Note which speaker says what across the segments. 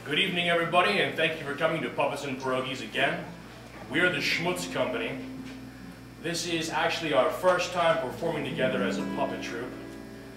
Speaker 1: Good evening, everybody, and thank you for coming to Puppets and Pierogies again. We are the Schmutz Company. This is actually our first time performing together as a puppet troupe.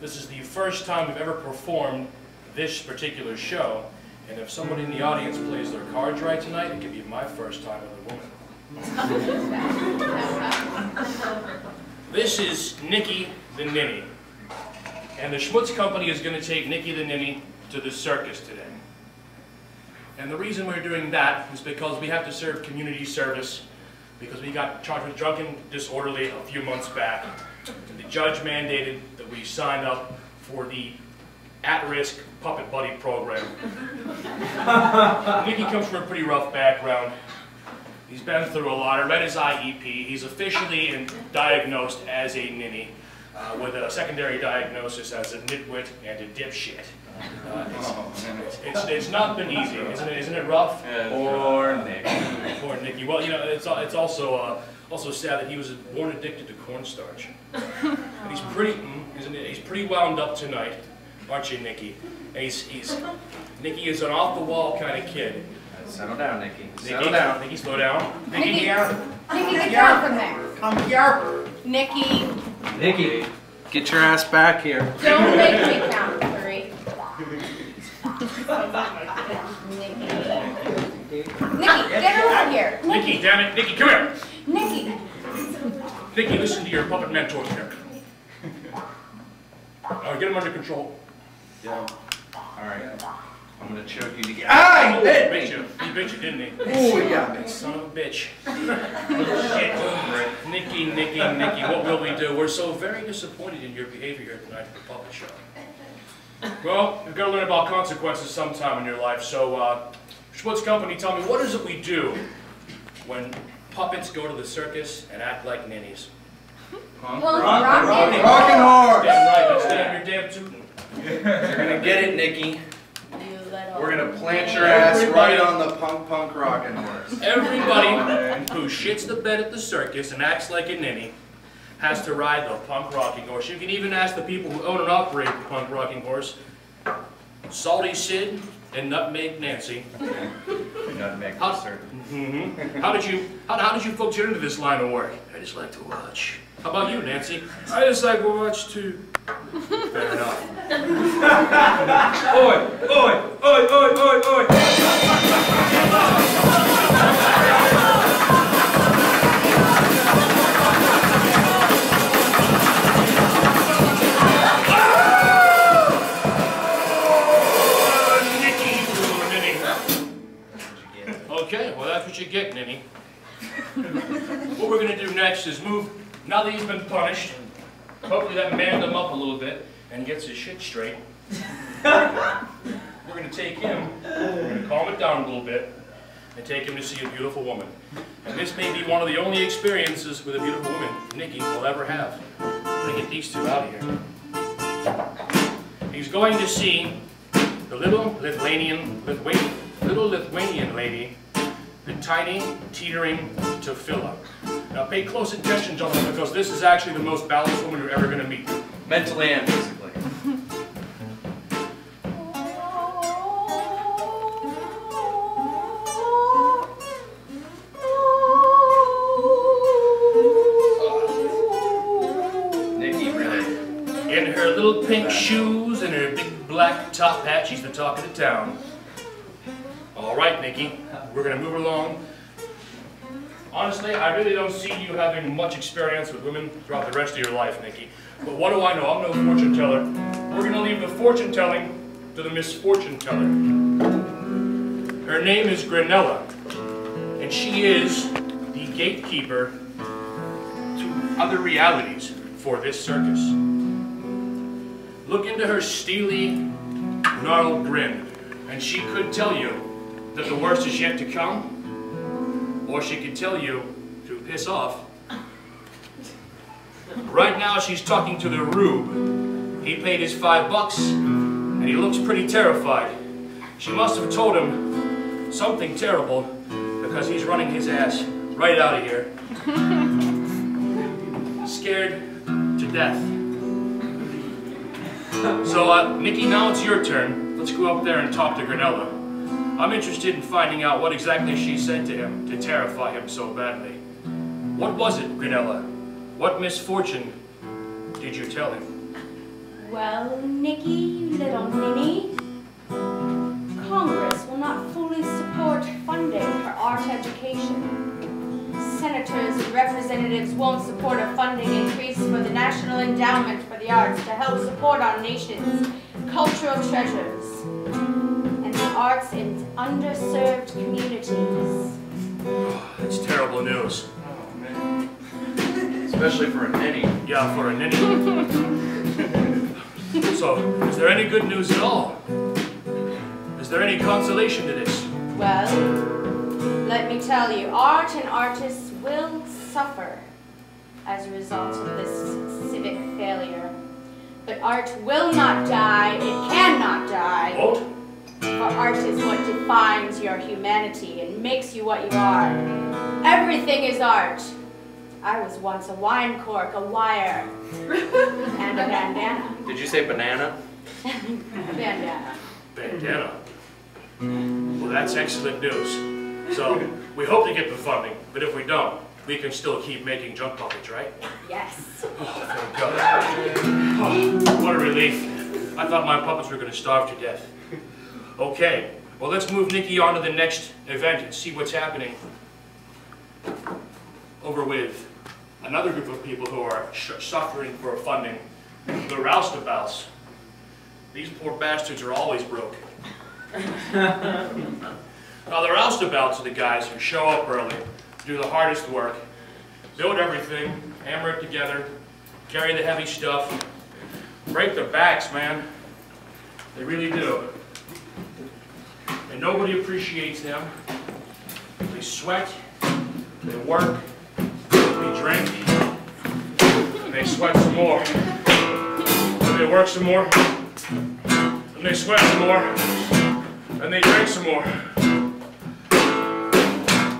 Speaker 1: This is the first time we've ever performed this particular show, and if somebody in the audience plays their cards right tonight, it could be my first time with a woman. This is Nikki the Ninny, and the Schmutz Company is going to take Nikki the Ninny to the circus today. And the reason we're doing that is because we have to serve community service, because we got charged with drunken disorderly a few months back. And the judge mandated that we sign up for the at-risk puppet buddy program. Nikki comes from a pretty rough background. He's been through a lot. I read his IEP. He's officially diagnosed as a ninny, with a secondary diagnosis as a nitwit and a dipshit. It's not been easy, isn't it rough?
Speaker 2: Poor Nick.
Speaker 1: Poor Nicky. Well, you know, it's also sad that he was born addicted to cornstarch. And he's pretty wound up tonight, aren't you, Nicky? And Nicky is an off-the-wall kind of kid.
Speaker 2: Settle down, Nicky. Settle down.
Speaker 1: Nicky, slow down.
Speaker 3: Nicky, get down from there.
Speaker 2: Come here.
Speaker 3: Nicky.
Speaker 2: Nicky, get your ass back here.
Speaker 3: Don't make me count 3. Nicky, get over here.
Speaker 1: Nicky, damn it. Nicky, come here.
Speaker 3: Nicky.
Speaker 1: Nicky, listen to your puppet mentors here. Get him under control.
Speaker 2: Yeah. All right. I'm gonna choke you together. Ah,
Speaker 1: He bit you, didn't he?
Speaker 2: Oh, yeah.
Speaker 1: Son of a bitch. Shit. Nicky, what will we do? We're so very disappointed in your behavior here tonight at the puppet show. Well, you've got to learn about consequences sometime in your life, so, Schmutz Company, tell me, what is it we do when puppets go to the circus and act like ninnies?
Speaker 3: Well,
Speaker 2: rockin' horse!
Speaker 1: Damn right, that's damn your damn tootin'.
Speaker 2: You're gonna get it, Nicky. We're gonna plant your
Speaker 1: ass
Speaker 2: right on the punk rockin' horse.
Speaker 1: Everybody who shits the bed at the circus and acts like a ninny has to ride the punk rocking horse. You can even ask the people who own and operate the punk rocking horse, Salty Sid and Nutmeg Nancy.
Speaker 2: Nutmeg, sir.
Speaker 1: How did you folks get into this line of work? I just like to watch. How about you, Nancy?
Speaker 4: I just like to watch too.
Speaker 1: Fair enough.
Speaker 4: Oi, oi, oi, oi, oi, oi.
Speaker 1: Okay, well that's what you get, Ninny. What we're going to do next is move, now that he's been punished, hopefully that manned him up a little bit and gets his shit straight. We're going to take him, we're going to calm it down a little bit, and take him to see a beautiful woman. And this may be one of the only experiences with a beautiful woman Nikki will ever have. I'm going to get these two out of here. He's going to see the little Lithuanian lady, the tiny, teetering Tefillah. Now pay close attention, gentlemen, because this is actually the most balanced woman you're ever going to meet.
Speaker 2: Mentally and physically. Nicky, really?
Speaker 1: In her little pink shoes and her big black top hat, she's the talk of the town. All right, Nikki, we're going to move along. Honestly, I really don't see you having much experience with women throughout the rest of your life, Nikki. But what do I know? I'm no fortune teller. We're going to leave the fortune telling to the misfortune teller. Her name is Granella, and she is the gatekeeper to other realities for this circus. Look into her steely, gnarled grin, and she could tell you that the worst is yet to come, or she could tell you to piss off. Right now she's talking to the rube. He paid his $5 and he looks pretty terrified. She must have told him something terrible because he's running his ass right out of here. Scared to death. So, Nikki, now it's your turn. Let's go up there and talk to Granella. I'm interested in finding out what exactly she said to him to terrify him so badly. What was it, Grinella? What misfortune did you tell him?
Speaker 3: Well, Nicky, you little ninny, Congress will not fully support funding for art education. Senators and representatives won't support a funding increase for the National Endowment for the Arts to help support our nation's cultural treasures and the arts in underserved communities.
Speaker 1: That's terrible news.
Speaker 2: Oh, man. Especially for a ninny.
Speaker 1: Yeah, for a ninny. So, is there any good news at all? Is there any consolation to this?
Speaker 3: Well, let me tell you, art and artists will suffer as a result of this civic failure. But art will not die, it cannot die.
Speaker 1: What?
Speaker 3: For art is what defines your humanity and makes you what you are. Everything is art. I was once a wine cork, a wire, and a bandana.
Speaker 2: Did you say banana?
Speaker 3: Bandana.
Speaker 1: Bandana. Well, that's excellent news. So, we hope to get the funding, but if we don't, we can still keep making junk puppets, right?
Speaker 3: Yes.
Speaker 1: Oh, thank God. Oh, what a relief. I thought my puppets were going to starve to death. Okay, well, let's move Nicky on to the next event and see what's happening over with another group of people who are suffering for funding, the roustabouts. These poor bastards are always broke. Now, the roustabouts are the guys who show up early, do the hardest work, build everything, hammer it together, carry the heavy stuff, break their backs, man. They really do. And nobody appreciates them. They sweat, they work, they drink, and they sweat some more. And they work some more, and they sweat some more, and they drink some more.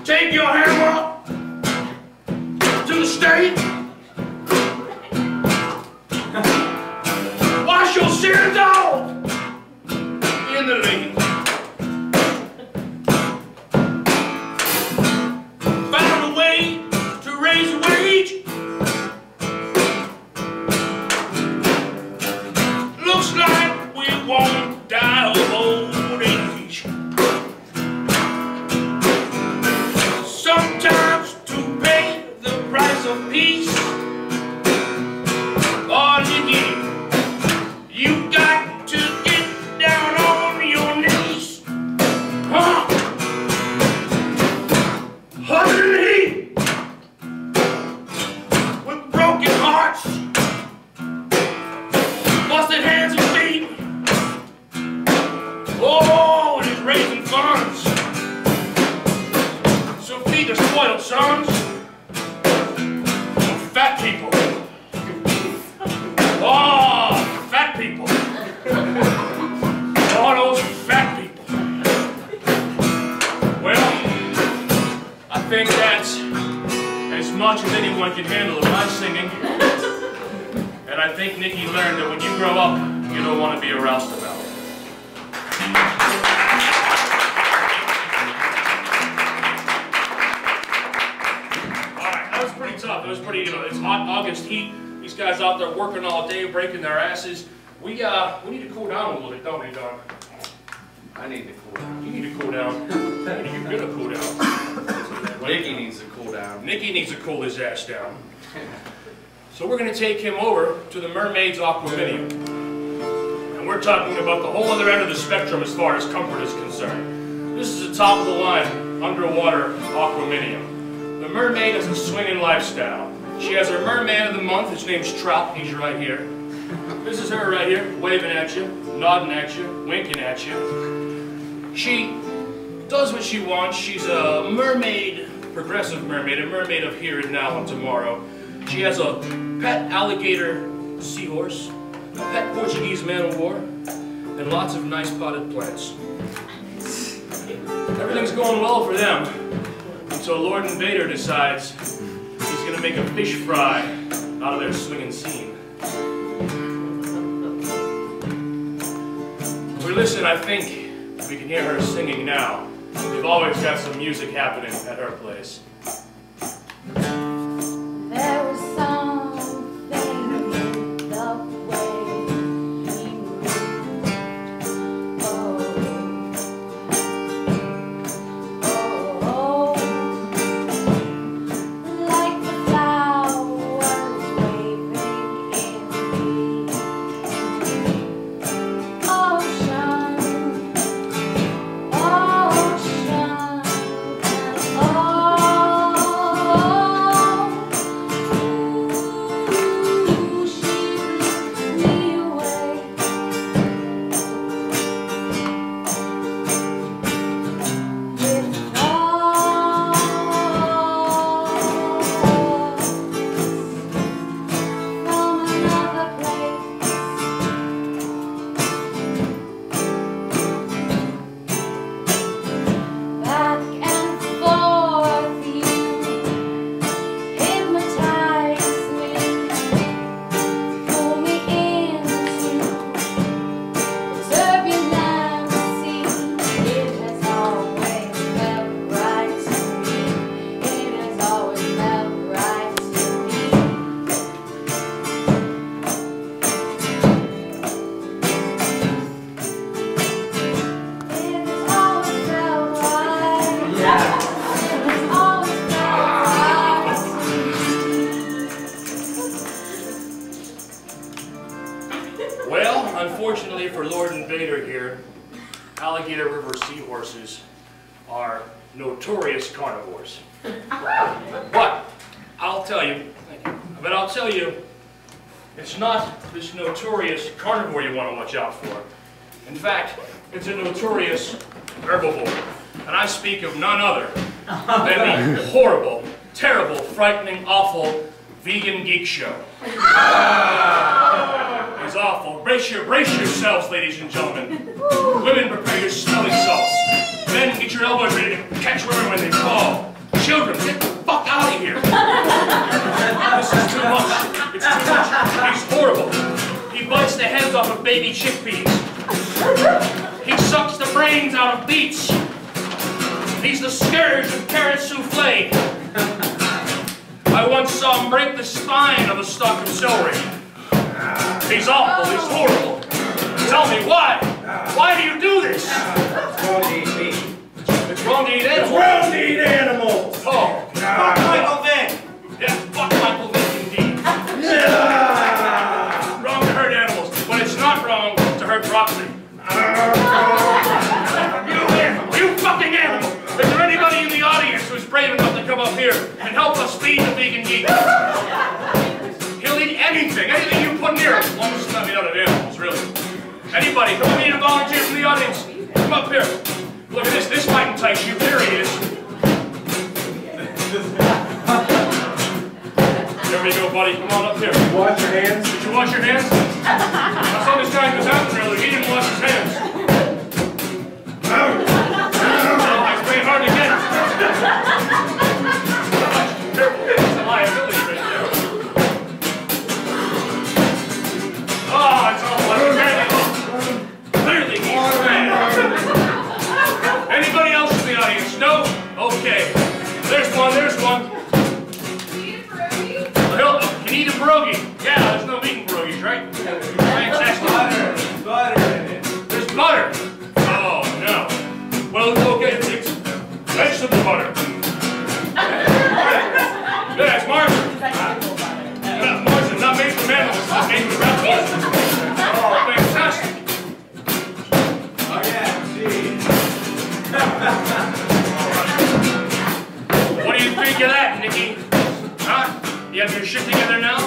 Speaker 1: Take your hammer to the state. Wash your seared dog in the lake. Found a way to raise a wage. Looks like we won't die of old age. Sometimes to pay the price of peace, all you need, you got to get down on your knees. Huh? Underneath, with broken hearts, busted hands and feet. Oh, it is raising funds. So feed the spoiled sons of fat people. Oh, fat people. All those fat people. Well, I think that's as much as anyone can handle of my singing. And I think Nicky learned that when you grow up, you don't want to be a roustabout. Tough. It was pretty, it's hot August heat. These guys out there working all day, breaking their asses. We need to cool down a little bit, don't we, Don?
Speaker 2: I need to cool down.
Speaker 1: You need to cool down. You're gonna cool down.
Speaker 2: Nicky needs to cool down.
Speaker 1: Nicky needs to cool his ass down. So we're gonna take him over to the Mermaid's Aquaminium. And we're talking about the whole other end of the spectrum as far as comfort is concerned. This is the top of the line underwater Aquaminium. The mermaid has a swinging lifestyle. She has her merman of the month. His name's Trout. He's right here. This is her right here, waving at you, nodding at you, winking at you. She does what she wants. She's a mermaid, progressive mermaid, a mermaid of here and now and tomorrow. She has a pet alligator seahorse, a pet Portuguese man-of-war, and lots of nice potted plants. Everything's going well for them. So Lord Invader decides he's going to make a fish fry out of their swinging scene. Well, listen, I think We can hear her singing now. We've always got some music happening at her place.
Speaker 3: There was something in the way he moved. Oh, oh, oh, like the flowers waving in the ocean, ocean, and
Speaker 1: Well, unfortunately for Lord Invader here, alligator river seahorses are notorious carnivores. But I'll tell you, it's not this notorious carnivore you want to watch out for. In fact, it's a notorious herbivore. And I speak of none other than the horrible, terrible, frightening, awful vegan geek show. It's awful. Brace yourselves, ladies and gentlemen. Women, prepare your smelling salts. Men, get your elbows ready to catch women when they fall. Children, get the fuck out of here. This is too much. It's too much. He's horrible. He bites the heads off of baby chickpeas. He sucks the brains out of beets. He's the scourge of carrot souffle. I once saw him break the spine of a stalk of celery. He's awful, he's horrible. Tell me, why? Why do you do this?
Speaker 2: It's wrong to eat meat.
Speaker 1: It's wrong to eat animals.
Speaker 2: It's wrong to eat animals.
Speaker 1: Oh.
Speaker 2: Fuck Michael Vick.
Speaker 1: Yeah, fuck Michael Vick indeed. Wrong to hurt animals, but it's not wrong to hurt broccoli. You fucking animal! Is there anybody in the audience who's brave enough to come up here and help us feed the vegan geek? He'll eat anything you put near him, as long as it's not made out of animals, really. Anybody, come on, we need a volunteer from the audience. Come up here. Look at this might entice you. There he is. There we go, buddy. Come on up here.
Speaker 2: Wash your hands.
Speaker 1: Did you wash your hands? I saw this guy in his house earlier. He didn't wash his hands. Oh, I sprayed hard again. Careful, it's a liability right there. Oh, it's awful. Clearly he's mad. Anybody else in the audience? No? Okay. There's one. Can you eat a pierogi? Yeah, there's no meat in pierogies, right? Fantastic.
Speaker 2: Butter in it.
Speaker 1: There's butter. Oh, no. Well, okay, it's vegetable butter. Yeah, it's margarine. Margarine, not made from animals, it's made from reptiles. Oh, fantastic.
Speaker 2: Oh, yeah, geez.
Speaker 1: What do you think of that, Nikki? Huh? You have your shit together now?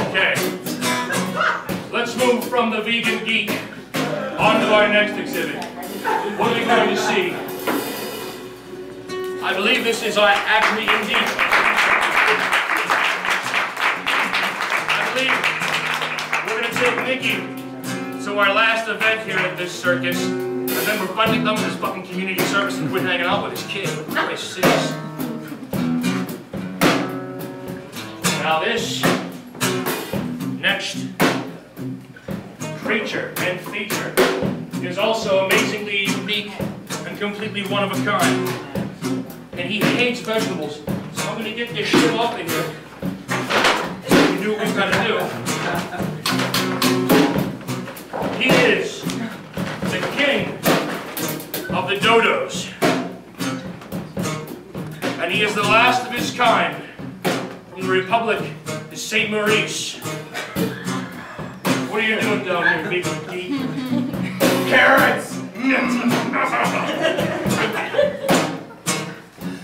Speaker 1: Okay. Let's move from the vegan geek on to our next exhibit. What are we going to see? I believe this is actually indeed. I believe we're going to take Nikki to our last event here at this circus, and then we're finally done with his fucking community service and quit hanging out with his kid. For Christ's sakes. Now this next creature and feature is also amazing. unique and completely one of a kind. And he hates vegetables. So I'm gonna get this shit off of here. We do what we've got to do. He is the king of the dodos. And he is the last of his kind from the Republic of St. Maurice. What are you doing down here, big geek?
Speaker 2: Carrots!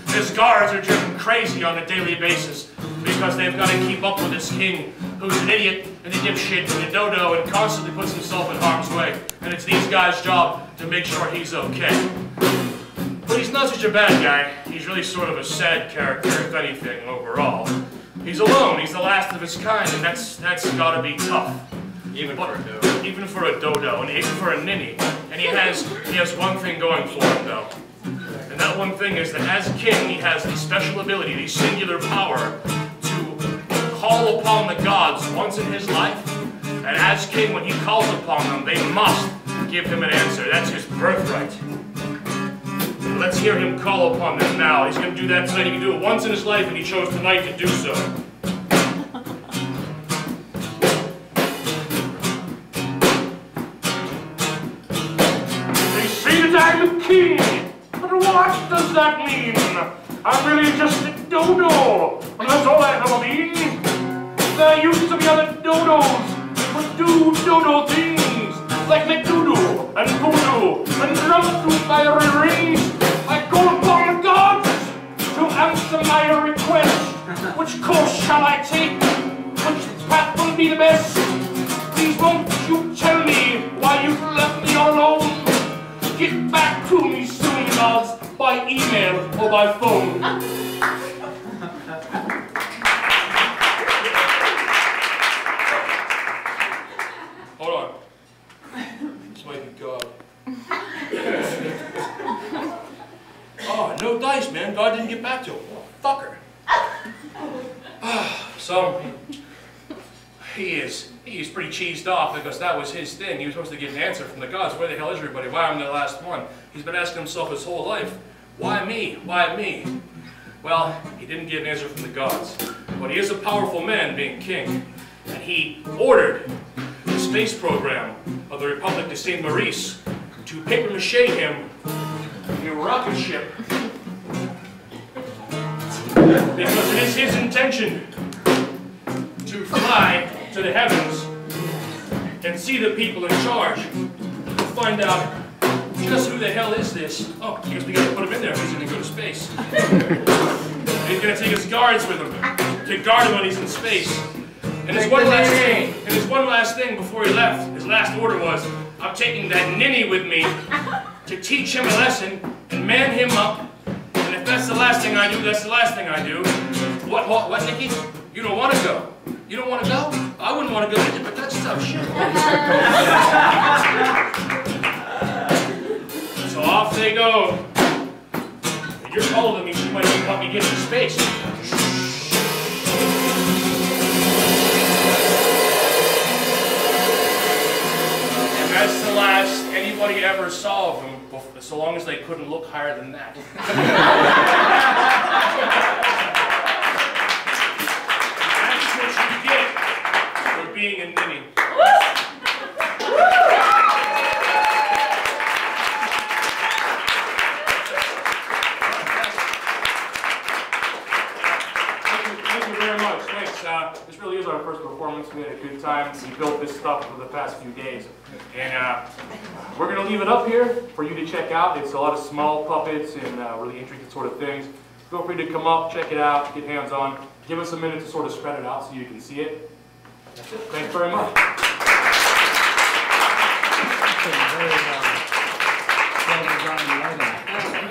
Speaker 1: His guards are driven crazy on a daily basis because they've got to keep up with this king who's an idiot and a dipshit and a dodo and constantly puts himself in harm's way. And it's these guys' job to make sure he's okay. But he's not such a bad guy. He's really sort of a sad character, if anything, overall. He's alone. He's the last of his kind, and that's got to be tough. Even for a dodo, and even for a ninny. And he has one thing going for him, though. And that one thing is that as king, he has the special ability, the singular power, to call upon the gods once in his life. And as king, when he calls upon them, they must give him an answer. That's his birthright. And let's hear him call upon them now. He's going to do that tonight. He can do it once in his life, and he chose tonight to do so. I'm a king, but what does that mean? I'm really just a dodo, and that's all I ever been. There used to be other dodos who would do dodo things, like make doodoo and voodoo and drum through fiery rings. I call upon the gods to answer my request. Which course shall I take? Which path will be the best? Please won't you tell me why you've left me all alone? Get back to me soon, gods, by email or by phone. Hold on. This might be God. Oh, no dice, man. God didn't get back to him. Oh, fucker. So, he's pretty cheesed off because that was his thing. He was supposed to get an answer from the gods. Where the hell is everybody? Why am I the last one? He's been asking himself his whole life. Why me? Why me? Well, he didn't get an answer from the gods. But he is a powerful man, being king. And he ordered the space program of the Republic of St. Maurice to papier-mâché him a rocket ship. Because it is his intention to fly to the heavens and see the people in charge, to find out just who the hell is this. Oh, because we gotta put him in there if he's gonna go to space. And he's gonna take his guards with him to guard him when he's in space. And his one last thing before he left, his last order was, I'm taking that ninny with me to teach him a lesson and man him up. And if that's the last thing I do, that's the last thing I do. What, Nicky? You don't want to go? You don't want to go? I wouldn't want to go either, but that's tough shit. So off they go. And you're older than me, she might even help me get into space. And that's the last anybody ever saw of him, so long as they couldn't look higher than that. Being a ninny. Thank you very much. Thanks. This really is our first performance. We had a good time. We built this stuff over the past few days. And we're going to leave it up here for you to check out. It's a lot of small puppets and really intricate sort of things. Feel free to come up, check it out, get hands on. Give us a minute to sort of spread it out so you can see it. That's it. Thanks very much.
Speaker 5: Very well designed lighting.